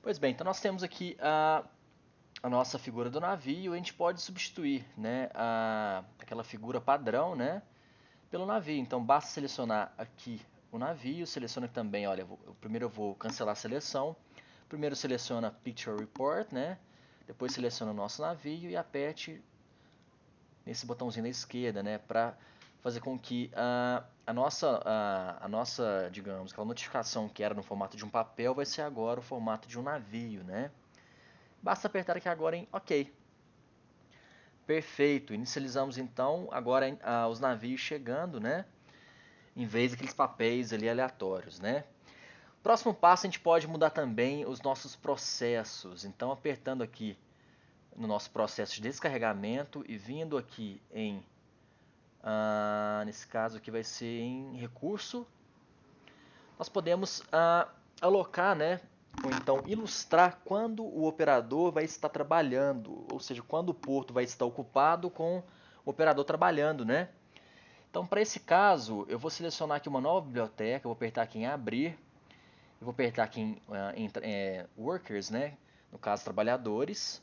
Pois bem, então nós temos aqui a nossa figura do navio, a gente pode substituir, né, aquela figura padrão, né, pelo navio. Então basta selecionar aqui o navio, seleciona também, olha, primeiro eu vou cancelar a seleção, primeiro seleciona Picture Report, né, depois seleciona o nosso navio e aperte nesse botãozinho da esquerda, né, para fazer com que a nossa, digamos, aquela notificação que era no formato de um papel vai ser agora o formato de um navio, né. Basta apertar aqui agora em OK. Perfeito, inicializamos então agora os navios chegando, né? Em vez daqueles papéis ali aleatórios, né? Próximo passo a gente pode mudar também os nossos processos. Então apertando aqui no nosso processo de descarregamento e vindo aqui em, nesse caso aqui vai ser em recurso, nós podemos alocar, né? Ou então ilustrar quando o operador vai estar trabalhando, ou seja, quando o porto vai estar ocupado com o operador trabalhando, né? Então, para esse caso, eu vou selecionar aqui uma nova biblioteca, eu vou apertar aqui em abrir, eu vou apertar aqui em workers, né? No caso, trabalhadores.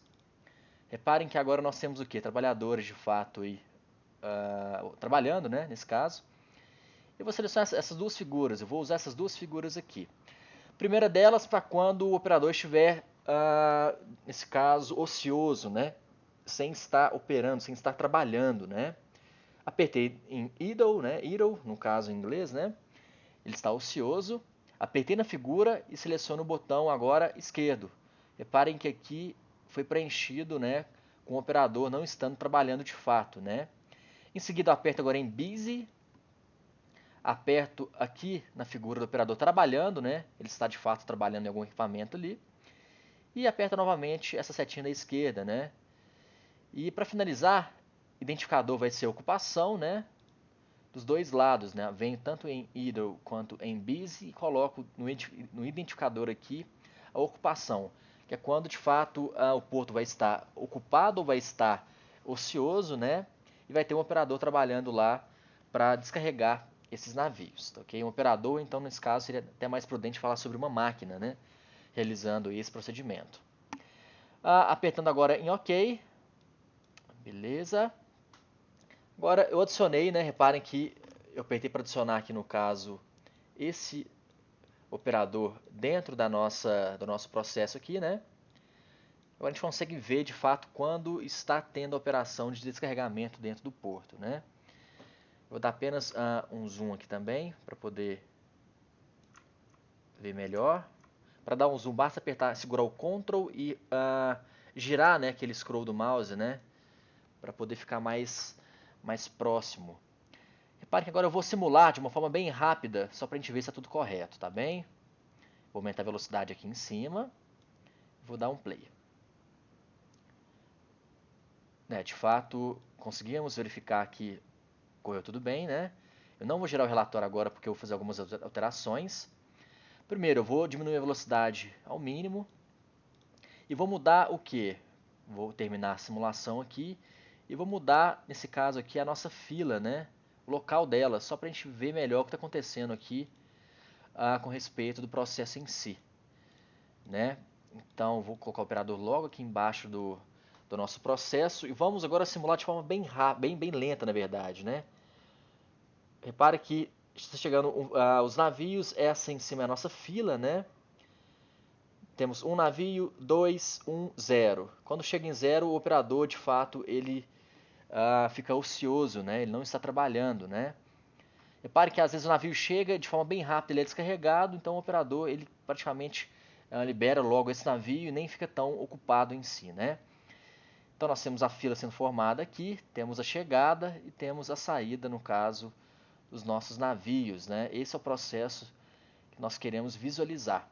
Reparem que agora nós temos o que? Trabalhadores de fato aí, trabalhando, né? Nesse caso. Eu vou selecionar essas duas figuras, eu vou usar essas duas figuras aqui. Primeira delas para quando o operador estiver, nesse caso, ocioso, né? Sem estar operando, sem estar trabalhando, né? Apertei em idle, né? Idle, no caso em inglês, né? Ele está ocioso. Apertei na figura e seleciono o botão agora esquerdo. Reparem que aqui foi preenchido, né? Com o operador não estando trabalhando de fato, né? Em seguida aperto agora em busy. Aperto aqui na figura do operador trabalhando, né? Ele está de fato trabalhando em algum equipamento ali. E aperta novamente essa setinha da esquerda, né? E para finalizar, identificador vai ser ocupação, né? Dos dois lados, né? Venho tanto em idle quanto em busy e coloco no identificador aqui a ocupação, que é quando de fato o porto vai estar ocupado ou vai estar ocioso, né? E vai ter um operador trabalhando lá para descarregar esses navios, tá, ok? Um operador, então nesse caso seria até mais prudente falar sobre uma máquina, né? Realizando esse procedimento. Apertando agora em OK, beleza. Agora eu adicionei, né? Reparem que eu apertei para adicionar aqui no caso esse operador dentro do nosso processo aqui, né? Agora a gente consegue ver de fato quando está tendo a operação de descarregamento dentro do porto, né? Vou dar apenas um zoom aqui também para poder ver melhor. Para dar um zoom basta apertar, segurar o Ctrl e girar, né, aquele scroll do mouse, né? Para poder ficar mais próximo. Repare que agora eu vou simular de uma forma bem rápida, só para a gente ver se está tudo correto, tá bem? Vou aumentar a velocidade aqui em cima. Vou dar um play. Né, de fato, conseguimos verificar que correu tudo bem, né? Eu não vou gerar o relatório agora porque eu vou fazer algumas alterações. Primeiro, eu vou diminuir a velocidade ao mínimo. E vou mudar o que? Vou terminar a simulação aqui. E vou mudar, nesse caso aqui, a nossa fila, né? O local dela, só para a gente ver melhor o que está acontecendo aqui com respeito do processo em si, né? Então, vou colocar o operador logo aqui embaixo do nosso processo e vamos agora simular de forma bem rápida, bem lenta, na verdade, né? Repare que está chegando os navios, essa em cima é a nossa fila, né? Temos um navio, 2, 1, 0. Quando chega em 0, o operador, de fato, ele fica ocioso, né? Ele não está trabalhando, né? Repare que às vezes o navio chega de forma bem rápida, ele é descarregado, então o operador ele praticamente libera logo esse navio e nem fica tão ocupado em si, né? Então nós temos a fila sendo formada aqui, temos a chegada e temos a saída, no caso, dos nossos navios, né? Esse é o processo que nós queremos visualizar.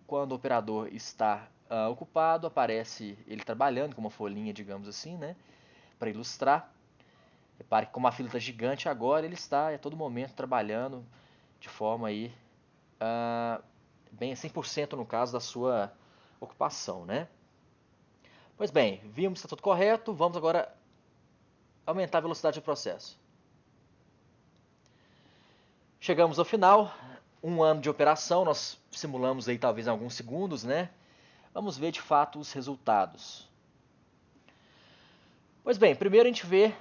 Quando o operador está ocupado, aparece ele trabalhando com uma folhinha, digamos assim, né? Para ilustrar. Repare que como a fila está gigante agora, ele está a todo momento trabalhando de forma aí, bem 100% no caso da sua ocupação, né? Pois bem, vimos que está tudo correto, vamos agora aumentar a velocidade do processo. Chegamos ao final, um ano de operação, nós simulamos aí talvez em alguns segundos, né? Vamos ver de fato os resultados. Pois bem, primeiro a gente vê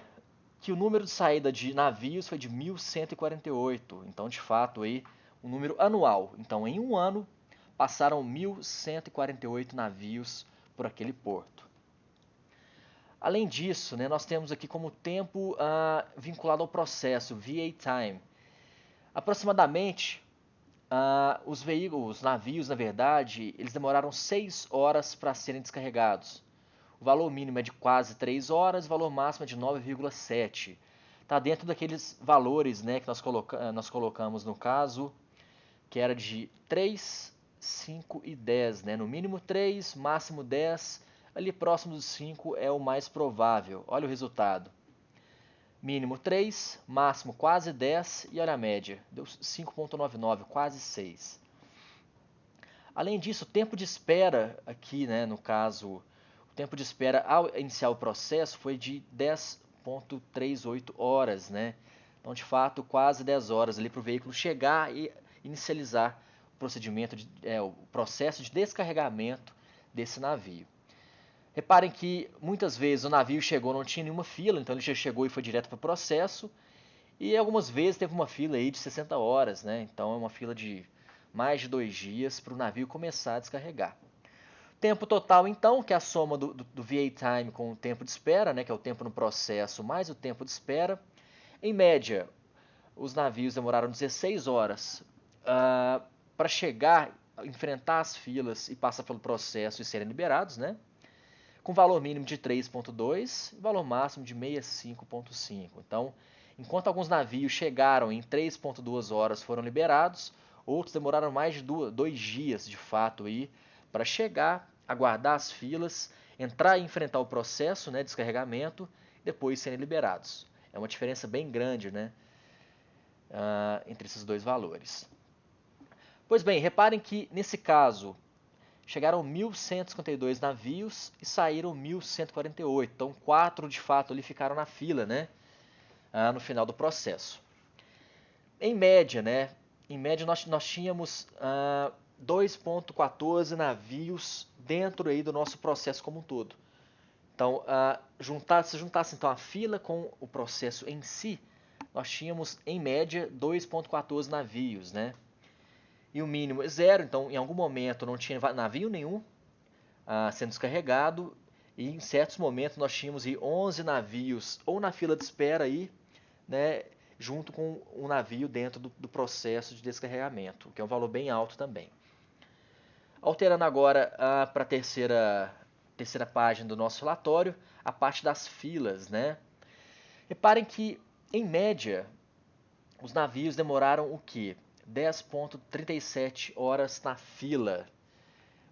que o número de saída de navios foi de 1.148. Então, de fato, aí, um número anual. Então, em um ano, passaram 1.148 navios por aquele porto. Além disso, né, nós temos aqui como tempo vinculado ao processo, VA time. Aproximadamente, os navios, na verdade, eles demoraram 6 horas para serem descarregados. O valor mínimo é de quase 3 horas, o valor máximo é de 9,7. Está dentro daqueles valores, né, que nós colocamos no caso, que era de 3, 5 e 10. Né? No mínimo 3, máximo 10, ali próximo dos 5 é o mais provável. Olha o resultado. Mínimo 3, máximo quase 10 e olha a média. Deu 5,99, quase 6. Além disso, o tempo de espera aqui, né, no caso, o tempo de espera ao iniciar o processo foi de 10,38 horas, né? Então, de fato, quase 10 horas ali para o veículo chegar e inicializar o procedimento, o processo de descarregamento desse navio. Reparem que muitas vezes o navio chegou, não tinha nenhuma fila, então ele já chegou e foi direto para o processo. E algumas vezes teve uma fila aí de 60 horas, né? Então é uma fila de mais de 2 dias para o navio começar a descarregar. Tempo total, então, que é a soma do VA time com o tempo de espera, né? Que é o tempo no processo mais o tempo de espera. Em média, os navios demoraram 16 horas para chegar, enfrentar as filas e passar pelo processo e serem liberados, né? Com valor mínimo de 3,2 e valor máximo de 65,5. Então, enquanto alguns navios chegaram em 3,2 horas foram liberados, outros demoraram mais de 2 dias, de fato, para chegar, aguardar as filas, entrar e enfrentar o processo, né, de descarregamento, e depois serem liberados. É uma diferença bem grande, né, entre esses dois valores. Pois bem, reparem que, nesse caso, chegaram 1.152 navios e saíram 1.148. Então, 4 de fato ali ficaram na fila, né? No final do processo. Em média, né? Em média nós tínhamos 2,14 navios dentro aí do nosso processo como um todo. Então, se juntasse então a fila com o processo em si, nós tínhamos em média 2,14 navios, né? E o mínimo é 0, então em algum momento não tinha navio nenhum sendo descarregado, e em certos momentos nós tínhamos 11 navios ou na fila de espera aí, né, junto com um navio dentro do processo de descarregamento, que é um valor bem alto também. Alterando agora para a terceira página do nosso relatório, a parte das filas, né? Reparem que, em média, os navios demoraram o quê? 10,37 horas na fila.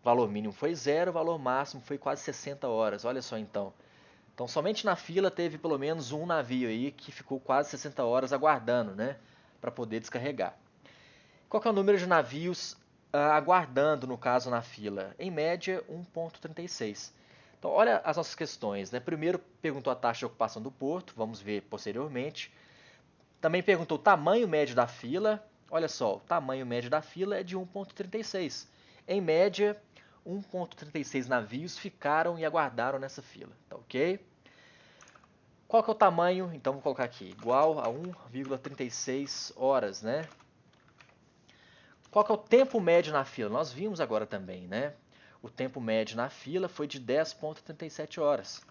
Valor mínimo foi 0, valor máximo foi quase 60 horas. Olha só então. Então somente na fila teve pelo menos um navio aí que ficou quase 60 horas aguardando, né, para poder descarregar. Qual que é o número de navios aguardando, no caso, na fila? Em média, 1,36. Então olha as nossas questões, né? Primeiro perguntou a taxa de ocupação do porto, vamos ver posteriormente. Também perguntou o tamanho médio da fila. Olha só, o tamanho médio da fila é de 1,36. Em média, 1,36 navios ficaram e aguardaram nessa fila, tá ok? Qual que é o tamanho? Então vou colocar aqui, igual a 1,36 horas, né? Qual que é o tempo médio na fila? Nós vimos agora também, né? O tempo médio na fila foi de 10,37 horas.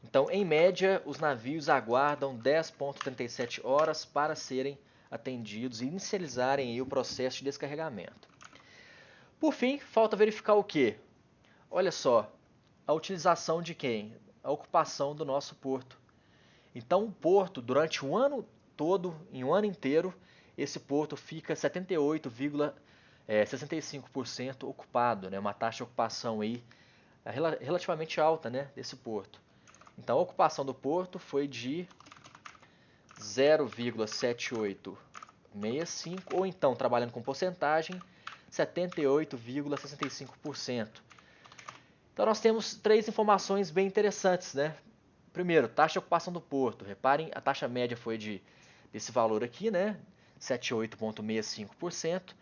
Então, em média, os navios aguardam 10,37 horas para serem atendidos e inicializarem o processo de descarregamento. Por fim, falta verificar o quê? Olha só, a utilização de quem? A ocupação do nosso porto. Então, o porto, durante um ano todo, em um ano inteiro, esse porto fica 78,65% ocupado, né? Uma taxa de ocupação aí relativamente alta, né, desse porto. Então, a ocupação do porto foi de 0,7865, ou então, trabalhando com porcentagem, 78,65%. Então, nós temos 3 informações bem interessantes, né? Primeiro, taxa de ocupação do porto. Reparem, a taxa média foi desse valor aqui, né? 78,65%.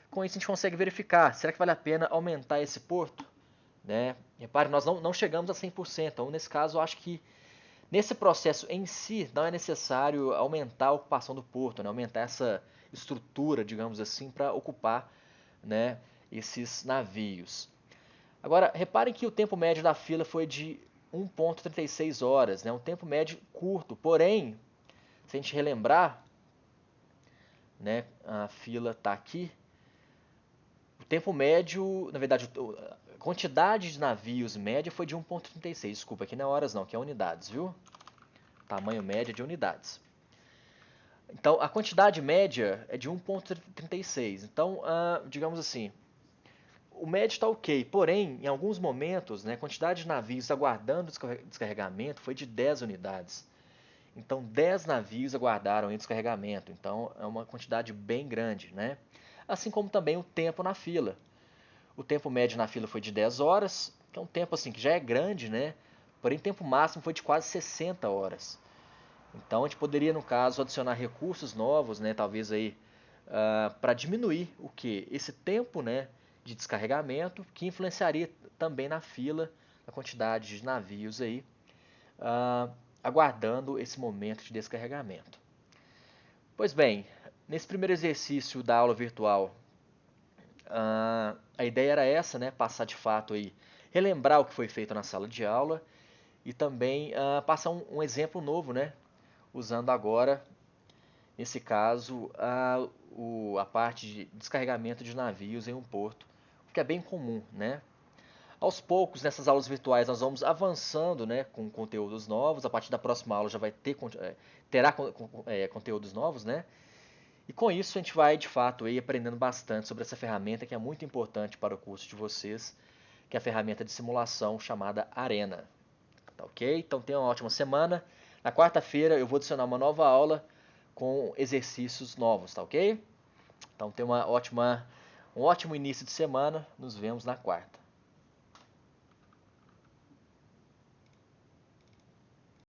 Com isso, a gente consegue verificar, será que vale a pena aumentar esse porto? né? Repare, nós não chegamos a 100%, então nesse caso eu acho que nesse processo em si não é necessário aumentar a ocupação do porto, né? Aumentar essa estrutura, digamos assim, para ocupar, né, esses navios. Agora, reparem que o tempo médio da fila foi de 1,36 horas, né? Um tempo médio curto, porém, se a gente relembrar, né, a fila está aqui, o tempo médio, na verdade, a quantidade de navios média foi de 1,36. Desculpa, aqui não é horas não, aqui é unidades, viu? Tamanho médio de unidades. Então, a quantidade média é de 1,36. Então, digamos assim, o médio está ok, porém, em alguns momentos, né, a quantidade de navios aguardando descarregamento foi de 10 unidades. Então, 10 navios aguardaram em descarregamento. Então, é uma quantidade bem grande, né? Assim como também o tempo na fila. O tempo médio na fila foi de 10 horas, que é um tempo assim que já é grande, né? Porém, o tempo máximo foi de quase 60 horas. Então, a gente poderia, no caso, adicionar recursos novos, né? Talvez aí para diminuir o que? Esse tempo, né, de descarregamento, que influenciaria também na fila, a quantidade de navios aí, uh, aguardando esse momento de descarregamento. Pois bem, nesse primeiro exercício da aula virtual, a ideia era essa, né? Passar de fato aí, relembrar o que foi feito na sala de aula e também passar exemplo novo, né? Usando agora, nesse caso, a parte de descarregamento de navios em um porto, o que é bem comum, né? Aos poucos, nessas aulas virtuais, nós vamos avançando, né, com conteúdos novos. A partir da próxima aula já vai ter, terá conteúdos novos, né? E com isso a gente vai, de fato, aí, aprendendo bastante sobre essa ferramenta que é muito importante para o curso de vocês, que é a ferramenta de simulação chamada Arena. Tá ok? Então tenha uma ótima semana. Na quarta-feira eu vou adicionar uma nova aula com exercícios novos, tá ok? Então tenha um ótimo início de semana. Nos vemos na quarta.